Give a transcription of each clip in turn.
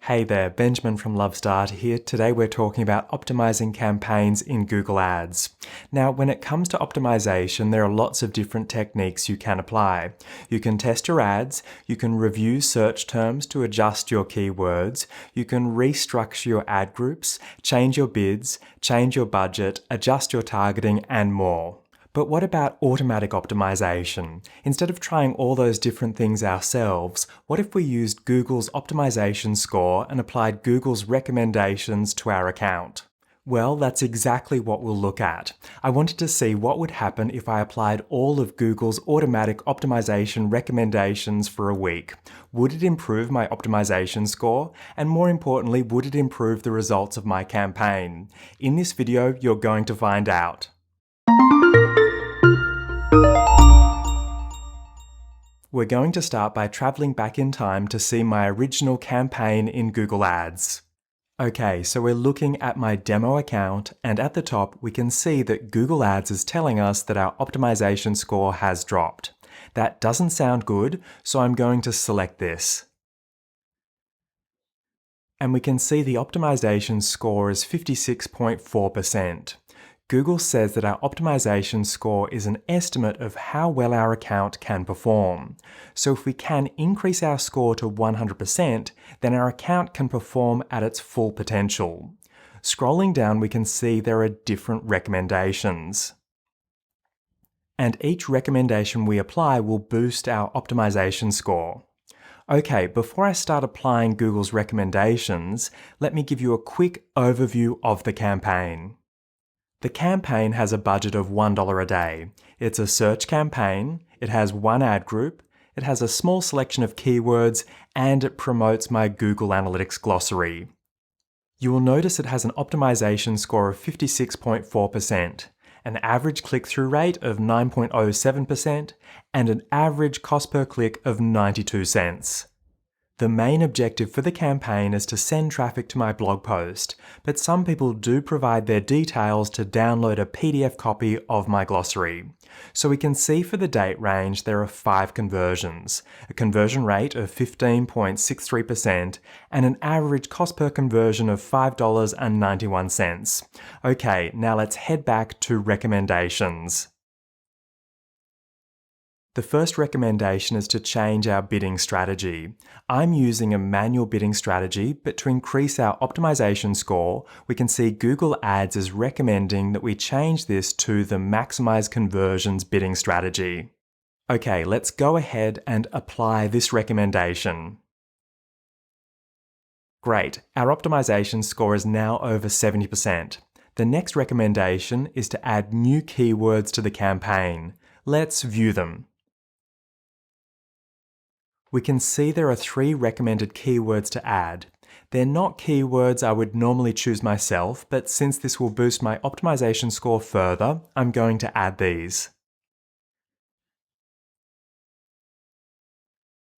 Hey there, Benjamin from Lovestart here. Today we're talking about optimizing campaigns in Google Ads. Now, when it comes to optimization, there are lots of different techniques you can apply. You can test your ads, you can review search terms to adjust your keywords, you can restructure your ad groups, change your bids, change your budget, adjust your targeting, and more. But what about automatic optimization? Instead of trying all those different things ourselves, what if we used Google's optimization score and applied Google's recommendations to our account? Well, that's exactly what we'll look at. I wanted to see what would happen if I applied all of Google's automatic optimization recommendations for a week. Would it improve my optimization score? And more importantly, would it improve the results of my campaign? In this video, you're going to find out. We're going to start by traveling back in time to see my original campaign in Google Ads. Okay, so we're looking at my demo account, and at the top we can see that Google Ads is telling us that our optimization score has dropped. That doesn't sound good, so I'm going to select this. And we can see the optimization score is 56.4%. Google says that our optimization score is an estimate of how well our account can perform. So if we can increase our score to 100%, then our account can perform at its full potential. Scrolling down, we can see there are different recommendations. And each recommendation we apply will boost our optimization score. Okay, before I start applying Google's recommendations, let me give you a quick overview of the campaign. The campaign has a budget of $1 a day. It's a search campaign, it has one ad group, it has a small selection of keywords, and it promotes my Google Analytics glossary. You will notice it has an optimization score of 56.4%, an average click-through rate of 9.07%, and an average cost per click of 92 cents. The main objective for the campaign is to send traffic to my blog post, but some people do provide their details to download a PDF copy of my glossary. So we can see for the date range there are 5 conversions, a conversion rate of 15.63% and an average cost per conversion of $5.91. Okay, now let's head back to recommendations. The first recommendation is to change our bidding strategy. I'm using a manual bidding strategy, but to increase our optimization score, we can see Google Ads is recommending that we change this to the Maximize Conversions bidding strategy. Okay, let's go ahead and apply this recommendation. Great, our optimization score is now over 70%. The next recommendation is to add new keywords to the campaign. Let's view them. We can see there are 3 recommended keywords to add. They're not keywords I would normally choose myself, but since this will boost my optimization score further, I'm going to add these.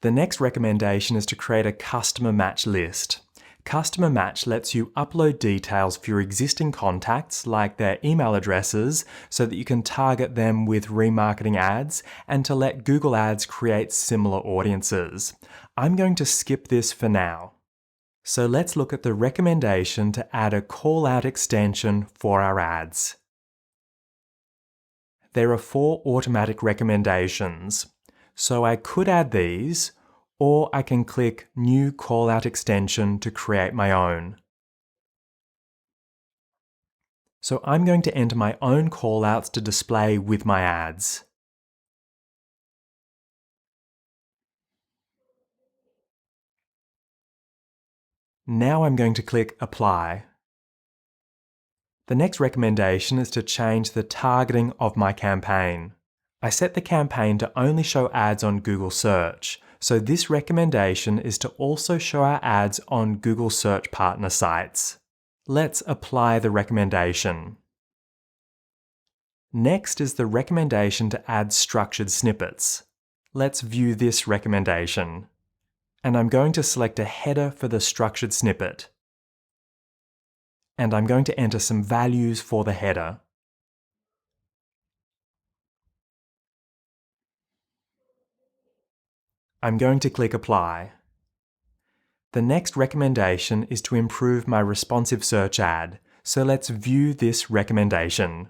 The next recommendation is to create a customer match list. Customer match lets you upload details for your existing contacts, like their email addresses, so that you can target them with remarketing ads and to let Google Ads create similar audiences. I'm going to skip this for now. So let's look at the recommendation to add a call-out extension for our ads. There are 4 automatic recommendations. So I could add these, or I can click New Callout Extension to create my own. So I'm going to enter my own callouts to display with my ads. Now I'm going to click Apply. The next recommendation is to change the targeting of my campaign. I set the campaign to only show ads on Google Search, so this recommendation is to also show our ads on Google Search partner sites. Let's apply the recommendation. Next is the recommendation to add structured snippets. Let's view this recommendation. And I'm going to select a header for the structured snippet. And I'm going to enter some values for the header. I'm going to click Apply. The next recommendation is to improve my responsive search ad, so let's view this recommendation.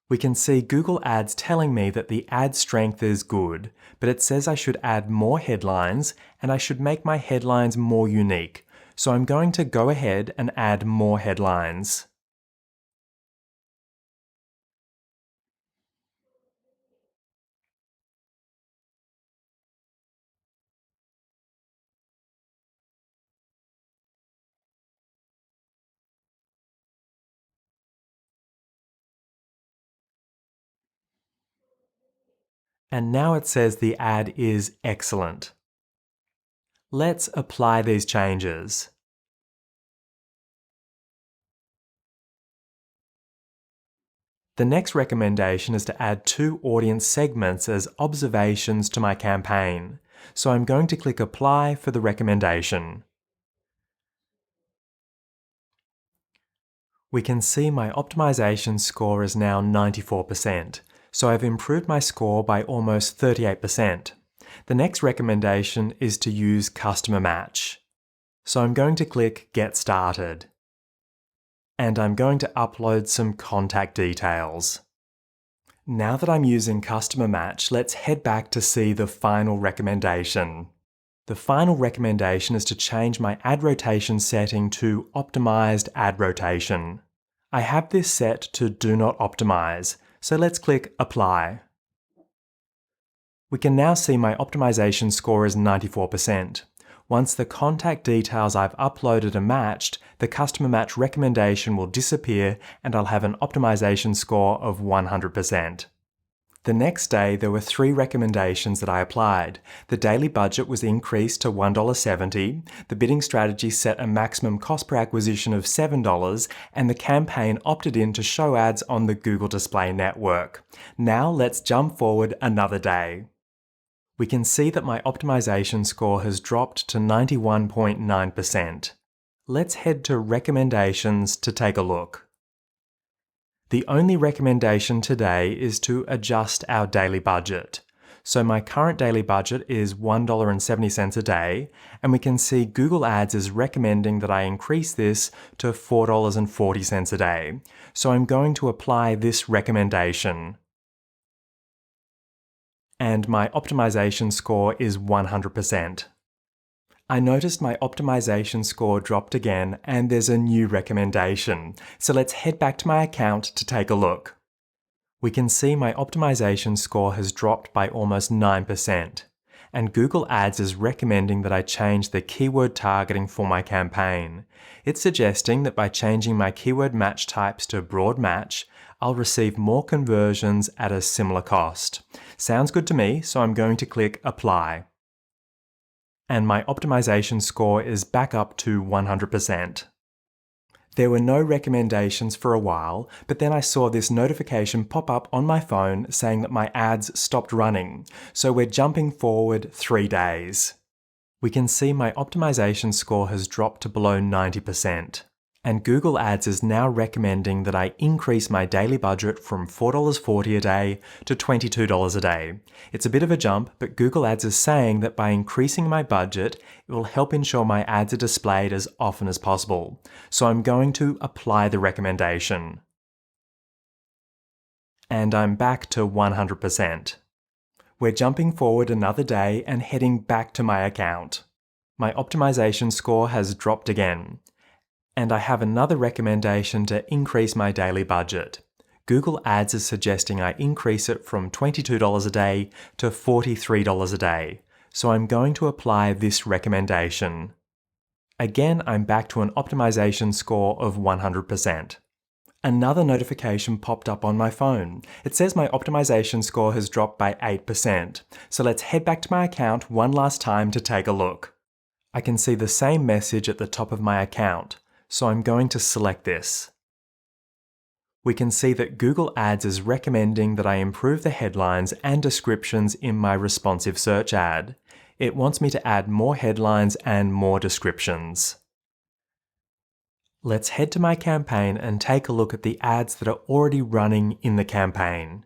We can see Google Ads telling me that the ad strength is good, but it says I should add more headlines and I should make my headlines more unique, so I'm going to go ahead and add more headlines. And now it says the ad is excellent. Let's apply these changes. The next recommendation is to add 2 audience segments as observations to my campaign. So I'm going to click Apply for the recommendation. We can see my optimization score is now 94%, so I've improved my score by almost 38%. The next recommendation is to use Customer Match. So I'm going to click Get Started. And I'm going to upload some contact details. Now that I'm using Customer Match, let's head back to see the final recommendation. The final recommendation is to change my ad rotation setting to Optimized Ad Rotation. I have this set to Do Not Optimize, so let's click Apply. We can now see my optimization score is 94%. Once the contact details I've uploaded are matched, the Customer Match recommendation will disappear and I'll have an optimization score of 100%. The next day, there were 3 recommendations that I applied. The daily budget was increased to $1.70, the bidding strategy set a maximum cost per acquisition of $7, and the campaign opted in to show ads on the Google Display Network. Now let's jump forward another day. We can see that my optimization score has dropped to 91.9%. Let's head to Recommendations to take a look. The only recommendation today is to adjust our daily budget. So my current daily budget is $1.70 a day, and we can see Google Ads is recommending that I increase this to $4.40 a day. So I'm going to apply this recommendation. And my optimization score is 100%. I noticed my optimization score dropped again and there's a new recommendation. So let's head back to my account to take a look. We can see my optimization score has dropped by almost 9%. And Google Ads is recommending that I change the keyword targeting for my campaign. It's suggesting that by changing my keyword match types to broad match, I'll receive more conversions at a similar cost. Sounds good to me, so I'm going to click Apply. And my optimization score is back up to 100%. There were no recommendations for a while, but then I saw this notification pop up on my phone saying that my ads stopped running, so we're jumping forward 3 days. We can see my optimization score has dropped to below 90%. And Google Ads is now recommending that I increase my daily budget from $4.40 a day to $22 a day. It's a bit of a jump, but Google Ads is saying that by increasing my budget, it will help ensure my ads are displayed as often as possible. So I'm going to apply the recommendation. And I'm back to 100%. We're jumping forward another day and heading back to my account. My optimization score has dropped again. And I have another recommendation to increase my daily budget. Google Ads is suggesting I increase it from $22 a day to $43 a day. So I'm going to apply this recommendation. Again, I'm back to an optimization score of 100%. Another notification popped up on my phone. It says my optimization score has dropped by 8%. So let's head back to my account one last time to take a look. I can see the same message at the top of my account. So I'm going to select this. We can see that Google Ads is recommending that I improve the headlines and descriptions in my responsive search ad. It wants me to add more headlines and more descriptions. Let's head to my campaign and take a look at the ads that are already running in the campaign.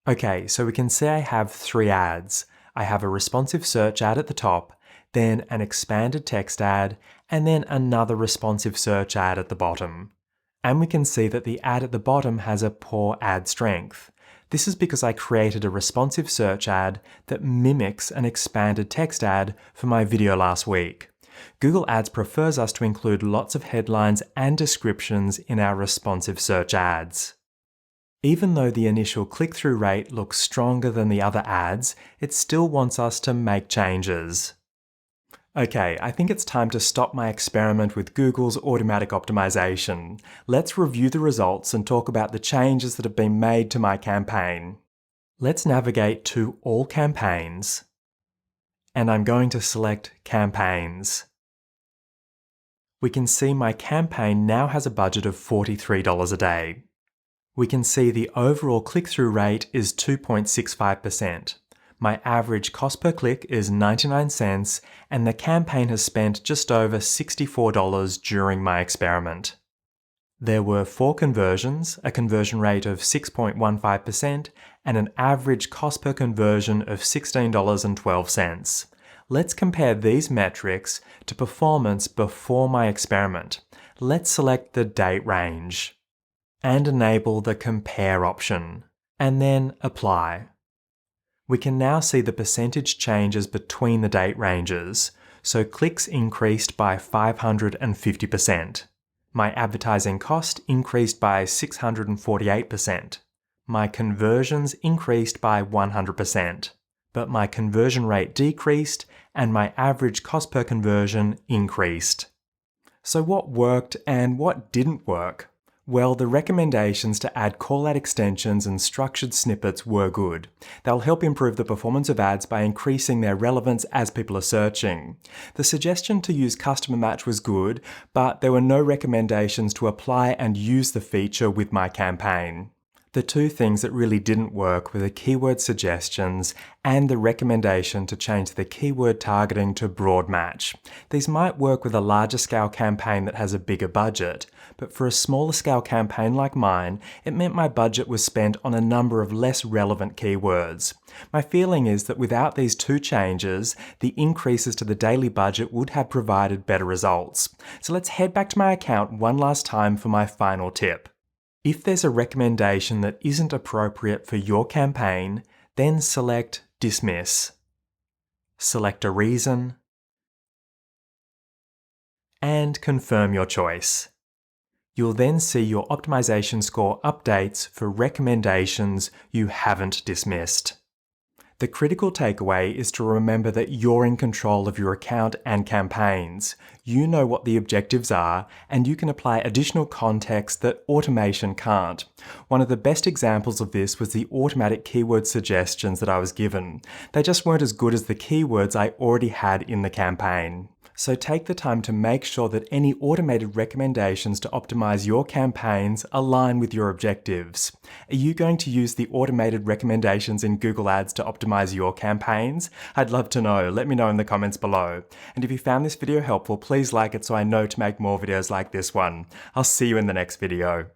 Okay, so we can see I have three ads. I have a responsive search ad at the top, then an expanded text ad, and then another responsive search ad at the bottom. And we can see that the ad at the bottom has a poor ad strength. This is because I created a responsive search ad that mimics an expanded text ad for my video last week. Google Ads prefers us to include lots of headlines and descriptions in our responsive search ads. Even though the initial click-through rate looks stronger than the other ads, it still wants us to make changes. Okay, I think it's time to stop my experiment with Google's automatic optimization. Let's review the results and talk about the changes that have been made to my campaign. Let's navigate to All Campaigns, and I'm going to select Campaigns. We can see my campaign now has a budget of $43 a day. We can see the overall click-through rate is 2.65%. My average cost per click is 99 cents, and the campaign has spent just over $64 during my experiment. There were 4 conversions, a conversion rate of 6.15%, and an average cost per conversion of $16.12. Let's compare these metrics to performance before my experiment. Let's select the date range and enable the Compare option, and then Apply. We can now see the percentage changes between the date ranges, so clicks increased by 550%. My advertising cost increased by 648%. My conversions increased by 100%, but my conversion rate decreased and my average cost per conversion increased. So what worked and what didn't work? Well, the recommendations to add callout extensions and structured snippets were good. They'll help improve the performance of ads by increasing their relevance as people are searching. The suggestion to use customer match was good, but there were no recommendations to apply and use the feature with my campaign. The two things that really didn't work were the keyword suggestions and the recommendation to change the keyword targeting to broad match. These might work with a larger scale campaign that has a bigger budget, but for a smaller scale campaign like mine, it meant my budget was spent on a number of less relevant keywords. My feeling is that without these two changes, the increases to the daily budget would have provided better results. So let's head back to my account one last time for my final tip. If there's a recommendation that isn't appropriate for your campaign, then select Dismiss. Select a reason, and confirm your choice. You'll then see your optimization score updates for recommendations you haven't dismissed. The critical takeaway is to remember that you're in control of your account and campaigns. You know what the objectives are, and you can apply additional context that automation can't. One of the best examples of this was the automatic keyword suggestions that I was given. They just weren't as good as the keywords I already had in the campaign. So take the time to make sure that any automated recommendations to optimize your campaigns align with your objectives. Are you going to use the automated recommendations in Google Ads to optimize your campaigns? I'd love to know. Let me know in the comments below. And if you found this video helpful, please like it so I know to make more videos like this one. I'll see you in the next video.